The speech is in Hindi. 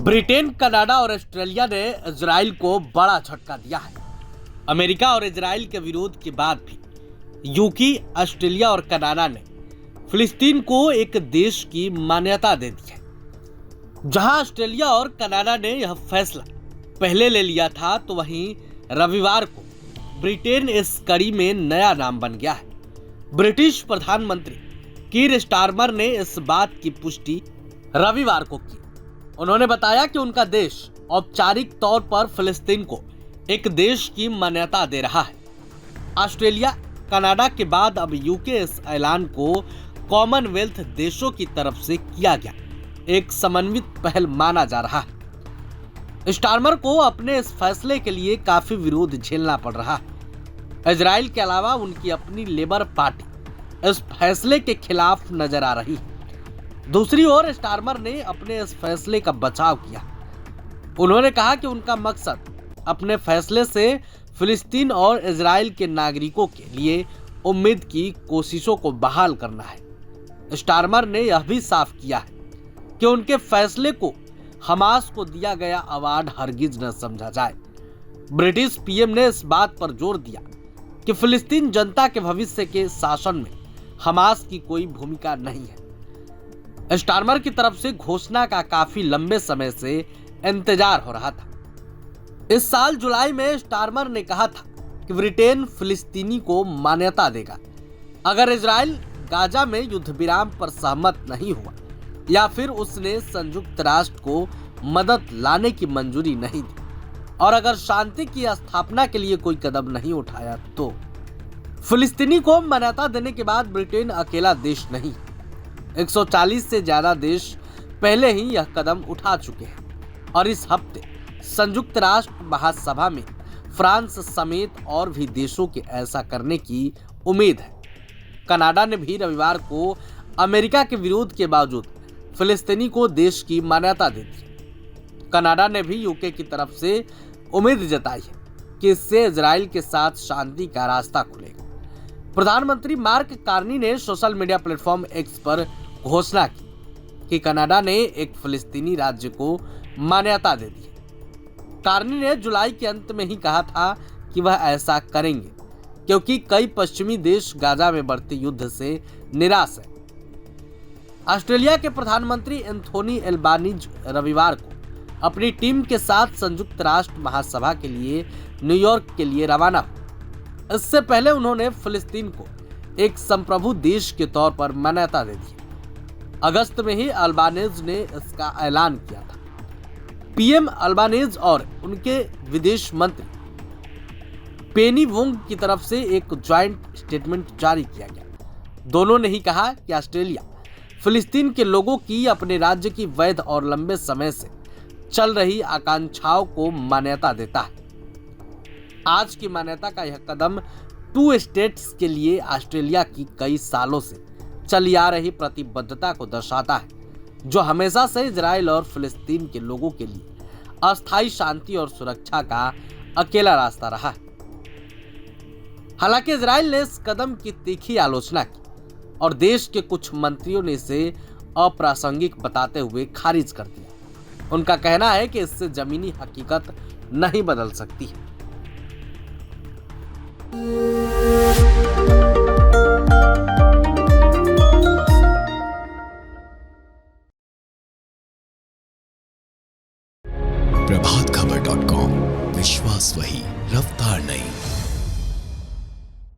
ब्रिटेन, कनाडा और ऑस्ट्रेलिया ने इजराइल को बड़ा झटका दिया है। अमेरिका और इजराइल के विरोध के बाद भी यूके, ऑस्ट्रेलिया और कनाडा ने फिलिस्तीन को एक देश की मान्यता दे दी है। जहां ऑस्ट्रेलिया और कनाडा ने यह फैसला पहले ले लिया था, तो वहीं रविवार को ब्रिटेन इस कड़ी में नया नाम बन गया है। ब्रिटिश प्रधानमंत्री कीर स्टारमर ने इस बात की पुष्टि रविवार को की। उन्होंने बताया कि उनका देश औपचारिक तौर पर फिलिस्तीन को एक देश की मान्यता दे रहा है। ऑस्ट्रेलिया, कनाडा के बाद अब यूके इस ऐलान को कॉमनवेल्थ देशों की तरफ से किया गया एक समन्वित पहल माना जा रहा है। स्टारमर को अपने इस फैसले के लिए काफी विरोध झेलना पड़ रहा है। इजराइल के अलावा उनकी अपनी लेबर पार्टी इस फैसले के खिलाफ नजर आ रही है। दूसरी ओर स्टारमर ने अपने इस फैसले का बचाव किया। उन्होंने कहा कि उनका मकसद अपने फैसले से फिलिस्तीन और इजराइल के नागरिकों के लिए उम्मीद की कोशिशों को बहाल करना है। स्टारमर ने यह भी साफ किया है कि उनके फैसले को हमास को दिया गया अवार्ड हरगिज न समझा जाए। ब्रिटिश पीएम ने इस बात पर जोर दिया कि फिलिस्तीन जनता के भविष्य के शासन में हमास की कोई भूमिका नहीं है। स्टारमर की तरफ से घोषणा का काफी लंबे समय से इंतजार हो रहा था। इस साल जुलाई में स्टारमर ने कहा था कि ब्रिटेन फिलिस्तीनी को मान्यता देगा अगर इजराइल गाजा में युद्ध विराम पर सहमत नहीं हुआ या फिर उसने संयुक्त राष्ट्र को मदद लाने की मंजूरी नहीं दी और अगर शांति की स्थापना के लिए कोई कदम नहीं उठाया। तो फिलिस्तीनी को मान्यता देने के बाद ब्रिटेन अकेला देश नहीं, 140 से ज्यादा देश पहले ही यह कदम उठा चुके हैं और इस हफ्ते संयुक्त राष्ट्र महासभा में फ्रांस समेत और भी देशों के ऐसा करने की उम्मीद है। कनाडा ने भी रविवार को अमेरिका के विरोध के बावजूद फिलिस्तीनी को देश की मान्यता दे दी। कनाडा ने भी यूके की तरफ से उम्मीद जताई है कि इससे इजराइल के साथ शांति का रास्ता खुलेगा। प्रधानमंत्री मार्क कार्नी ने सोशल मीडिया प्लेटफॉर्म एक्स पर घोषणा की कि कनाडा ने एक फिलिस्तीनी राज्य को मान्यता दे दी। कार्नी ने जुलाई के अंत में ही कहा था कि वह ऐसा करेंगे क्योंकि कई पश्चिमी देश गाजा में बढ़ते युद्ध से निराश हैं। ऑस्ट्रेलिया के प्रधानमंत्री एंथोनी एल्बानीज रविवार को अपनी टीम के साथ संयुक्त राष्ट्र महासभा के लिए न्यूयॉर्क के लिए रवाना हुए। इससे पहले उन्होंने फिलिस्तीन को एक संप्रभु देश के तौर पर मान्यता दे दी। अगस्त में ही अल्बानीज ने इसका ऐलान किया था। पीएम अल्बानीज और उनके विदेश मंत्री पेनी वोंग की तरफ से एक ज्वाइंट स्टेटमेंट जारी किया गया। दोनों ने ही कहा कि ऑस्ट्रेलिया फिलिस्तीन के लोगों की अपने राज्य की वैध और लंबे समय से चल रही आकांक्षाओं को मान्यता देता है। आज की मान्यता का यह कदम 2 स्टेट्स के लिए ऑस्ट्रेलिया की कई सालों से चली आ रही प्रतिबद्धता को दर्शाता है, जो हमेशा से इजराइल और फिलिस्तीन के लोगों के लिए अस्थायी शांति और सुरक्षा का अकेला रास्ता रहा है। हालांकि इजराइल ने इस कदम की तीखी आलोचना की और देश के कुछ मंत्रियों ने इसे अप्रासंगिक बताते हुए खारिज कर दिया। उनका कहना है कि इससे जमीनी हकीकत नहीं बदल सकती है। प्रभातखबर.com, विश्वास वही, रफ्तार नहीं।